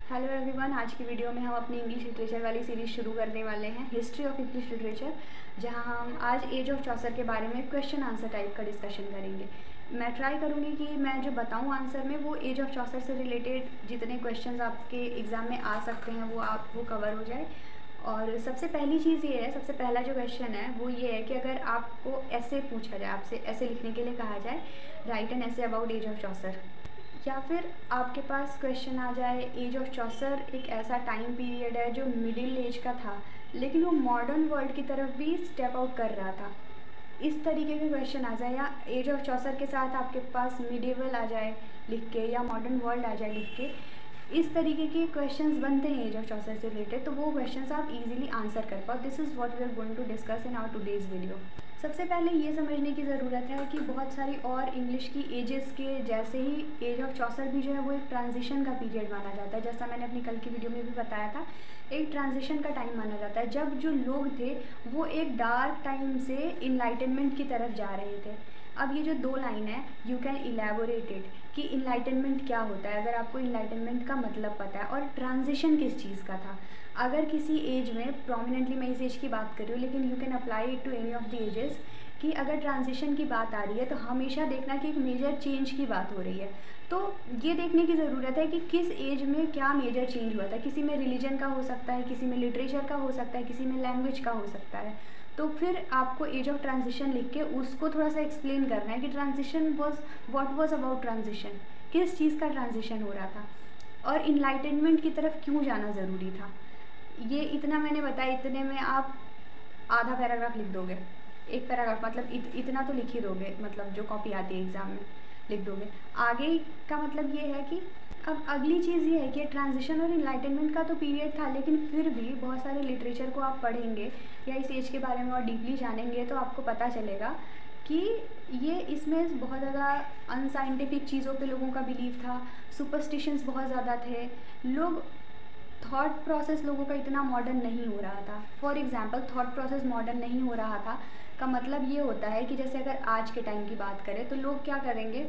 Hello everyone, आज की video में हम अपनी इंग्लिश लिटरेचर वाली सीरीज़ शुरू करने वाले हैं, हिस्ट्री ऑफ इंग्लिश लिटरेचर, जहां हम आज एज ऑफ चौसर के बारे में क्वेश्चन आंसर टाइप का डिस्कशन करेंगे। मैं ट्राई करूंगी कि मैं जो बताऊं आंसर में वो एज ऑफ चौसर से रिलेटेड जितने क्वेश्चंस आपके एग्ज़ाम में आ सकते हैं वो कवर हो जाए। और सबसे पहली चीज़ ये है, सबसे पहला जो क्वेश्चन है वो ये है कि अगर आपको ऐसे पूछा जाए, आपसे ऐसे लिखने के लिए कहा जाए, राइट एन ऐसे अबाउट एज ऑफ चौसर, या फिर आपके पास क्वेश्चन आ जाए एज ऑफ चौसर एक ऐसा टाइम पीरियड है जो मिडिल एज का था लेकिन वो मॉडर्न वर्ल्ड की तरफ भी स्टेप आउट कर रहा था, इस तरीके के क्वेश्चन आ जाए, या एज ऑफ चौसर के साथ आपके पास मिडिवल आ जाए लिख के या मॉडर्न वर्ल्ड आ जाए लिख के, इस तरीके के क्वेश्चंस बनते हैं एज ऑफ चौसर से रिलेटेड, तो वो क्वेश्चंस आप इजीली आंसर कर पाओ। This is what we are going to discuss in our today's video. सबसे पहले ये समझने की ज़रूरत है कि बहुत सारी और इंग्लिश की एजेस के जैसे ही एज ऑफ चौसर भी जो है वो एक ट्रांजिशन का पीरियड माना जाता है, जैसा मैंने अपनी कल की वीडियो में भी बताया था, एक ट्रांजिशन का टाइम माना जाता है जब जो लोग थे वो एक डार्क टाइम से इनलाइटनमेंट की तरफ जा रहे थे। अब ये जो दो लाइन है, यू कैन इलेबोरेट इट कि इनलाइटनमेंट क्या होता है, अगर आपको इनलाइटनमेंट का मतलब पता है, और ट्रांजिशन किस चीज़ का था। अगर किसी एज में, प्रोमिनेंटली मैं इस एज की बात कर रही हूँ लेकिन you can apply it to any of the ages, कि अगर ट्रांजिशन की बात आ रही है तो हमेशा देखना कि एक मेजर चेंज की बात हो रही है। तो ये देखने की ज़रूरत है कि किस एज में क्या मेजर चेंज हुआ था। किसी में रिलीजन का हो सकता है, किसी में लिटरेचर का हो सकता है, किसी में लैंग्वेज का हो सकता है। तो फिर आपको एज ऑफ ट्रांजिशन लिख के उसको थोड़ा सा एक्सप्लेन करना है कि transition what was about transition, किस चीज़ का ट्रांजिशन हो रहा था और इनलाइटनमेंट की तरफ क्यों जाना ज़रूरी था। ये इतना मैंने बताया, इतने में आप आधा पैराग्राफ लिख दोगे, एक पैराग्राफ मतलब इतना तो लिख ही दोगे, मतलब जो कॉपी आती है एग्ज़ाम में लिख दोगे। आगे का मतलब ये है कि अब अगली चीज़ ये है कि ट्रांजिशन और इनलाइटनमेंट का तो पीरियड था लेकिन फिर भी बहुत सारे लिटरेचर को आप पढ़ेंगे या इस एज के बारे में और डीपली जानेंगे तो आपको पता चलेगा कि ये इसमें बहुत ज़्यादा अनसाइंटिफिक चीज़ों पे लोगों का बिलीव था, सुपरस्टिशंस बहुत ज़्यादा थे, लोग थॉट प्रोसेस लोगों का इतना मॉडर्न नहीं हो रहा था। For example, thought process modern नहीं हो रहा था का मतलब ये होता है कि जैसे अगर आज के टाइम की बात करें तो लोग क्या करेंगे,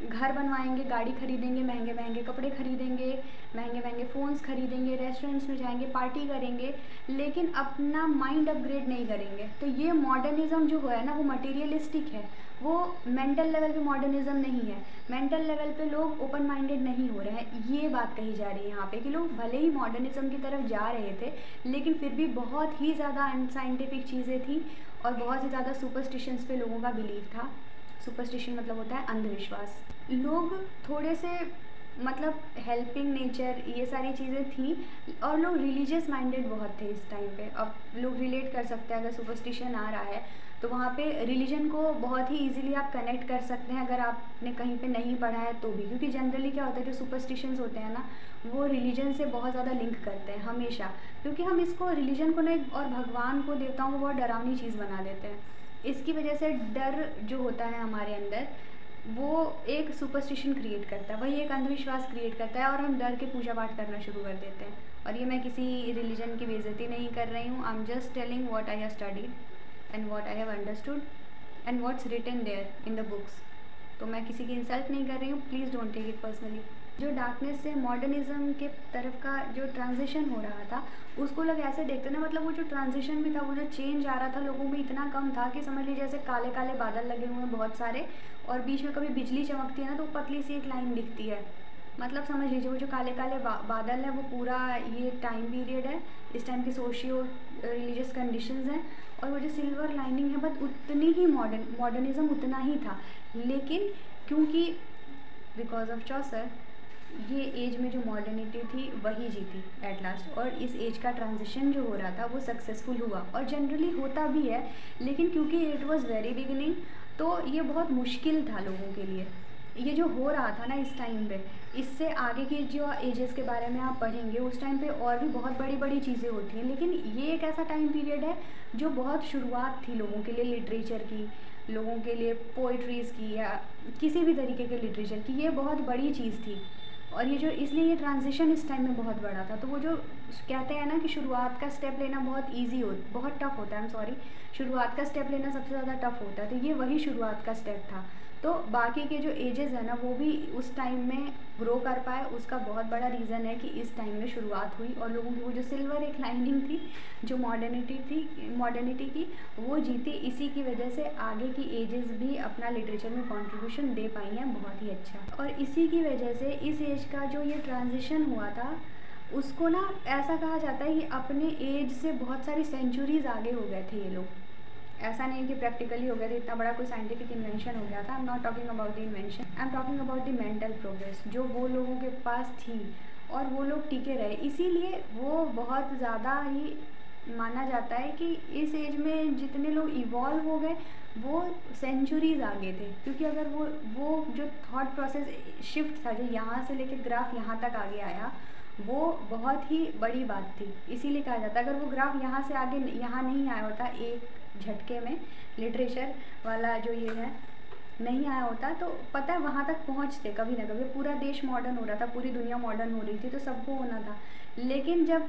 घर बनवाएंगे, गाड़ी खरीदेंगे, महंगे महंगे कपड़े खरीदेंगे, महंगे महंगे फ़ोन्स खरीदेंगे, रेस्टोरेंट्स में जाएंगे, पार्टी करेंगे, लेकिन अपना माइंड अपग्रेड नहीं करेंगे। तो ये मॉडर्निज़्म जो है ना वो मटेरियलिस्टिक है, वो मेंटल लेवल पे मॉडर्निज़्म नहीं है। मेंटल लेवल पे लोग ओपन माइंडेड नहीं हो रहे हैं, ये बात कही जा रही है यहाँ पे कि लोग भले ही मॉडर्निज़्म की तरफ जा रहे थे लेकिन फिर भी बहुत ही ज़्यादा अनसाइंटिफिक चीज़ें थी और बहुत ही ज़्यादा सुपरस्टिशंस पे लोगों का बिलीव था। सुपरस्टिशन मतलब होता है अंधविश्वास। लोग थोड़े से मतलब हेल्पिंग नेचर, ये सारी चीज़ें थी, और लोग रिलीजियस माइंडेड बहुत थे इस टाइम पे। अब लोग रिलेट कर सकते हैं, अगर सुपरस्टिशन आ रहा है तो वहाँ पे रिलीजन को बहुत ही इजीली आप कनेक्ट कर सकते हैं अगर आपने कहीं पे नहीं पढ़ा है तो भी, क्योंकि जनरली क्या होता है जो सुपरस्टिशंस होते हैं ना वो रिलीजन से बहुत ज़्यादा लिंक करते हैं हमेशा, क्योंकि हम इसको रिलीजन को ना और भगवान को, देवताओं को बहुत डरावनी चीज़ बना देते हैं। इसकी वजह से डर जो होता है हमारे अंदर वो एक सुपरस्टिशन क्रिएट करता है, वही एक अंधविश्वास क्रिएट करता है और हम डर के पूजा पाठ करना शुरू कर देते हैं। और ये मैं किसी रिलीजन की बेइज्जती नहीं कर रही हूँ, I am just telling what I have studied and what I have understood and what's written there in the books. तो मैं किसी की इंसल्ट नहीं कर रही हूँ, please don't take it personally. जो डार्कनेस से मॉडर्निज़्म के तरफ का जो ट्रांजिशन हो रहा था उसको लोग ऐसे देखते ना, मतलब वो जो ट्रांजिशन भी था, वो जो चेंज आ रहा था लोगों में इतना कम था कि समझ लीजिए जैसे काले काले बादल लगे हुए हैं बहुत सारे और बीच में कभी बिजली चमकती है ना तो पतली सी एक लाइन दिखती है, मतलब समझ लीजिए वो जो काले काले बादल है वो पूरा ये टाइम पीरियड है, इस टाइम की सोशियो रिलीजियस कंडीशंस हैं, और वो जो सिल्वर लाइनिंग है बस उतनी ही मॉडर्निज़्म उतना ही था। लेकिन क्योंकि बिकॉज ऑफ चौसर ये एज में जो मॉडर्निटी थी वही जीती एट लास्ट, और इस एज का ट्रांजिशन जो हो रहा था वो सक्सेसफुल हुआ, और जनरली होता भी है लेकिन क्योंकि इट वाज वेरी बिगिनिंग तो ये बहुत मुश्किल था लोगों के लिए। ये जो हो रहा था ना इस टाइम पे, इससे आगे के जो एजेस के बारे में आप पढ़ेंगे उस टाइम पे और भी बहुत बड़ी बड़ी चीज़ें होती हैं, लेकिन ये एक ऐसा टाइम पीरियड है जो बहुत शुरुआत थी लोगों के लिए लिटरेचर की, लोगों के लिए पोइट्रीज़ की या किसी भी तरीके के लिटरेचर की, ये बहुत बड़ी चीज़ थी। और ये जो इसलिए ये ट्रांजिशन इस टाइम में बहुत बड़ा था, तो वो जो कहते हैं ना कि शुरुआत का स्टेप लेना बहुत टफ़ होता है। शुरुआत का स्टेप लेना सबसे ज़्यादा टफ़ होता है, तो ये वही शुरुआत का स्टेप था। तो बाकी के जो एजेस है ना, वो भी उस टाइम में ग्रो कर पाए, उसका बहुत बड़ा रीज़न है कि इस टाइम में शुरुआत हुई और लोगों की वो जो सिल्वर एक लाइनिंग थी, जो मॉडर्निटी की, वो जीती। इसी की वजह से आगे की एजेस भी अपना लिटरेचर में कंट्रीब्यूशन दे पाई हैं बहुत ही अच्छा। और इसी की वजह से इस एज का जो ये ट्रांजिशन हुआ था, उसको ना ऐसा कहा जाता है कि अपने एज से बहुत सारी सेंचुरीज़ आगे हो गए थे ये लोग। ऐसा नहीं कि प्रैक्टिकली हो गया था, इतना बड़ा कोई साइंटिफिक इन्वेंशन हो गया था। I am not talking about the invention, I am talking about the mental progress जो वो लोगों के पास थी और वो लोग टिके रहे। इसीलिए वो बहुत ज़्यादा ही माना जाता है कि इस एज में जितने लोग इवॉल्व हो गए वो सेंचुरीज़ आगे थे, क्योंकि अगर वो जो थॉट प्रोसेस शिफ्ट था, जो यहाँ से लेके ग्राफ यहाँ तक आगे आया, वो बहुत ही बड़ी बात थी। इसीलिए कहा जाता है अगर वो ग्राफ यहाँ से आगे यहाँ नहीं आया होता एक झटके में, लिटरेचर वाला जो ये है नहीं आया होता, तो पता है वहाँ तक पहुँचते कभी ना कभी। पूरा देश मॉडर्न हो रहा था, पूरी दुनिया मॉडर्न हो रही थी, तो सबको होना था। लेकिन जब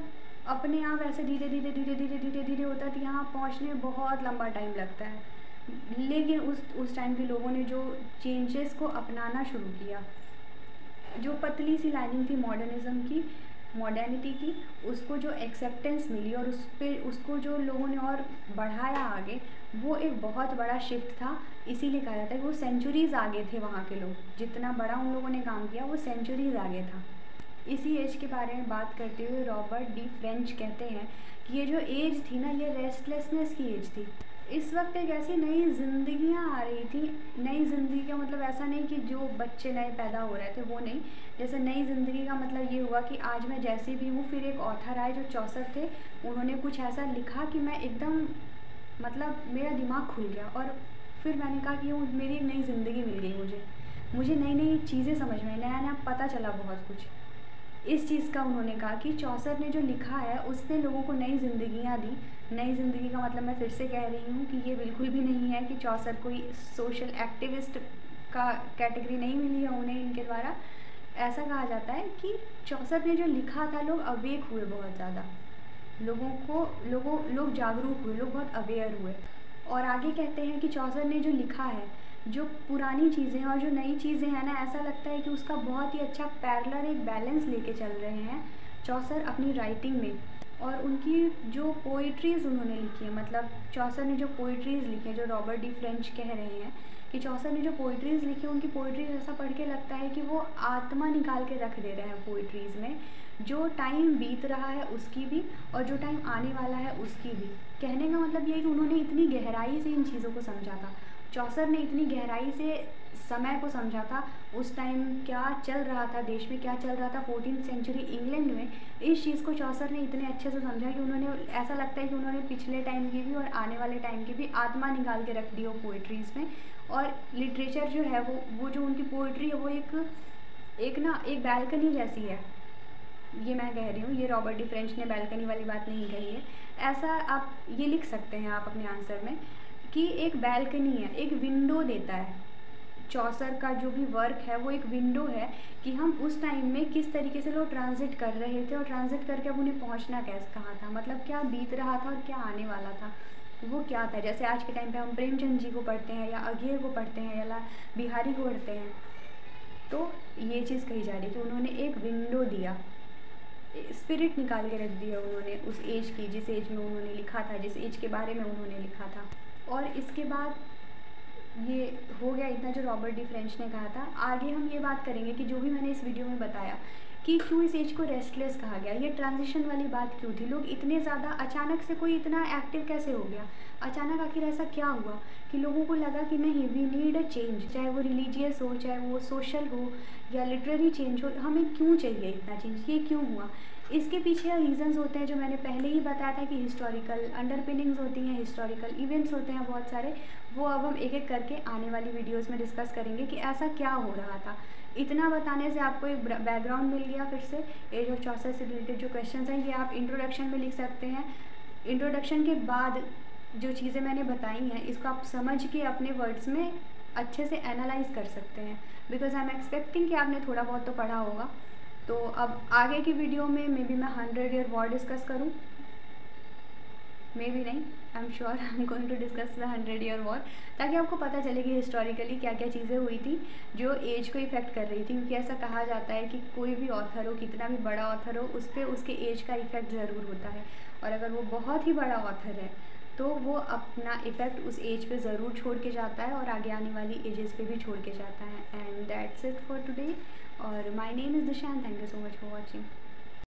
अपने आप ऐसे धीरे धीरे होता है तो यहाँ पहुँचने में बहुत लंबा टाइम लगता है। लेकिन उस टाइम के लोगों ने जो चेंजेस को अपनाना शुरू किया, जो पतली सी लाइनिंग थी मॉडर्निटी की, उसको जो एक्सेप्टेंस मिली और उसको जो लोगों ने और बढ़ाया आगे, वो एक बहुत बड़ा शिफ्ट था। इसीलिए कहा जाता है कि वो सेंचुरीज़ आगे थे वहाँ के लोग। जितना बड़ा उन लोगों ने काम किया वो सेंचुरीज़ आगे था। इसी एज के बारे में बात करते हुए रॉबर्ट डी फ्रेंच कहते हैं कि ये जो एज थी ना, ये रेस्टलेसनेस की एज थी। इस वक्त एक ऐसी नई जिंदगियां आ रही थी। नई ज़िंदगी का मतलब ऐसा नहीं कि जो बच्चे नए पैदा हो रहे थे वो नहीं, जैसे नई ज़िंदगी का मतलब ये हुआ कि आज मैं जैसी भी हूँ। फिर एक ऑथर आए जो चौसर थे, उन्होंने कुछ ऐसा लिखा कि मैं एकदम मतलब मेरा दिमाग खुल गया और फिर मैंने कहा कि वो मेरी एक नई ज़िंदगी मिल गई। मुझे नई नई चीज़ें समझ में, नया नया पता चला बहुत कुछ। इस चीज़ का उन्होंने कहा कि चौसर ने जो लिखा है उसने लोगों को नई ज़िंदगियाँ दी। नई ज़िंदगी का मतलब मैं फिर से कह रही हूँ कि ये बिल्कुल भी नहीं है कि चौसर कोई सोशल एक्टिविस्ट का कैटेगरी नहीं मिली है उन्हें इनके द्वारा। ऐसा कहा जाता है कि चौसर ने जो लिखा था, लोग अवेक हुए बहुत ज़्यादा, लोग जागरूक हुए, लोग बहुत अवेयर हुए। और आगे कहते हैं कि चौसर ने जो लिखा है, जो पुरानी चीज़ें और जो नई चीज़ें हैं ना, ऐसा लगता है कि उसका बहुत ही अच्छा पैरेलल एक बैलेंस लेके चल रहे हैं चौसर अपनी राइटिंग में। और उनकी जो पोइट्रीज़ उन्होंने लिखी है, मतलब चौसर ने जो पोइट्रीज़ लिखी है, जो रॉबर्ट डी फ्रेंच कह रहे हैं कि चौसर ने जो पोइट्रीज़ लिखी है, उनकी पोइट्रीज़ ऐसा पढ़ के लगता है कि वो आत्मा निकाल के रख दे रहे हैं पोइट्रीज़ में। जो टाइम बीत रहा है उसकी भी और जो टाइम आने वाला है उसकी भी। कहने का मतलब ये है कि उन्होंने इतनी गहराई से इन चीज़ों को समझा था। चौसर ने इतनी गहराई से समय को समझा था, उस टाइम क्या चल रहा था देश में, क्या चल रहा था 14th सेंचुरी इंग्लैंड में। इस चीज़ को चौसर ने इतने अच्छे से समझा कि उन्होंने, ऐसा लगता है कि उन्होंने पिछले टाइम की भी और आने वाले टाइम की भी आत्मा निकाल के रख दी हो पोइट्रीज़ में। और लिटरेचर जो है वो जो उनकी पोइट्री है वो एक बैल्कनी जैसी है। ये मैं कह रही हूँ, ये रॉबर्ट डी फ्रेंच ने बैल्कनी वाली बात नहीं कही है। ऐसा आप ये लिख सकते हैं आप अपने आंसर में कि एक बैल्कनी है, एक विंडो देता है। चौसर का जो भी वर्क है वो एक विंडो है कि हम उस टाइम में किस तरीके से लोग ट्रांजिट कर रहे थे और ट्रांजिट करके अब उन्हें पहुंचना कहाँ था, मतलब क्या बीत रहा था और क्या आने वाला था, वो क्या था। जैसे आज के टाइम पे हम प्रेमचंद जी को पढ़ते हैं या अघेर को पढ़ते हैं या बिहारी को पढ़ते हैं, तो ये चीज़ कही जा रही है कि उन्होंने एक विंडो दिया, स्पिरिट निकाल के रख दिया उन्होंने उस एज की, जिस एज में उन्होंने लिखा था, जिस एज के बारे में उन्होंने लिखा था। और इसके बाद ये हो गया इतना जो रॉबर्ट डी फ्रेंच ने कहा था। आगे हम ये बात करेंगे कि जो भी मैंने इस वीडियो में बताया कि क्यों इस एज को रेस्टलेस कहा गया, ये ट्रांजिशन वाली बात क्यों थी, लोग इतने ज़्यादा अचानक से कोई इतना एक्टिव कैसे हो गया, अचानक आखिर ऐसा क्या हुआ कि लोगों को लगा कि नहीं, वी नीड अ चेंज, चाहे वो रिलीजियस हो, चाहे वो सोशल हो या लिटरेरी चेंज हो, हमें क्यों चाहिए इतना चेंज, ये क्यों हुआ। इसके पीछे रीज़न्स होते हैं जो मैंने पहले ही बताया था कि हिस्टोरिकल अंडरपिनिंग्स होती हैं, हिस्टोरिकल इवेंट्स होते हैं बहुत सारे। वो अब हम एक एक करके आने वाली वीडियोस में डिस्कस करेंगे कि ऐसा क्या हो रहा था। इतना बताने से आपको एक बैकग्राउंड मिल गया। फिर से एज ऑफ चौसर से रिलेटेड जो क्वेश्चंस हैं ये आप इंट्रोडक्शन में लिख सकते हैं। इंट्रोडक्शन के बाद जो चीज़ें मैंने बताई हैं इसको आप समझ के अपने वर्ड्स में अच्छे से एनालाइज कर सकते हैं, बिकॉज आई एम एक्सपेक्टिंग कि आपने थोड़ा बहुत तो पढ़ा होगा। तो अब आगे की वीडियो में मे बी मैं 100 ईयर वॉर डिस्कस करूँ, मे बी नहीं, I am sure I am going to discuss the 100 year war, ताकि आपको पता चले कि हिस्टोरिकली क्या क्या चीज़ें हुई थी जो एज को इफ़ेक्ट कर रही थी। क्योंकि ऐसा कहा जाता है कि कोई भी ऑथर हो, कितना भी बड़ा ऑथर हो, उस पर उसके एज का इफ़ेक्ट ज़रूर होता है, और अगर वो बहुत ही बड़ा ऑथर है तो वो अपना इफ़ेक्ट उस एज पे ज़रूर छोड़ के जाता है और आगे आने वाली एजेस पे भी छोड़ के जाता है। And that's it for today, और my name is Dishan, thank you so much for watching.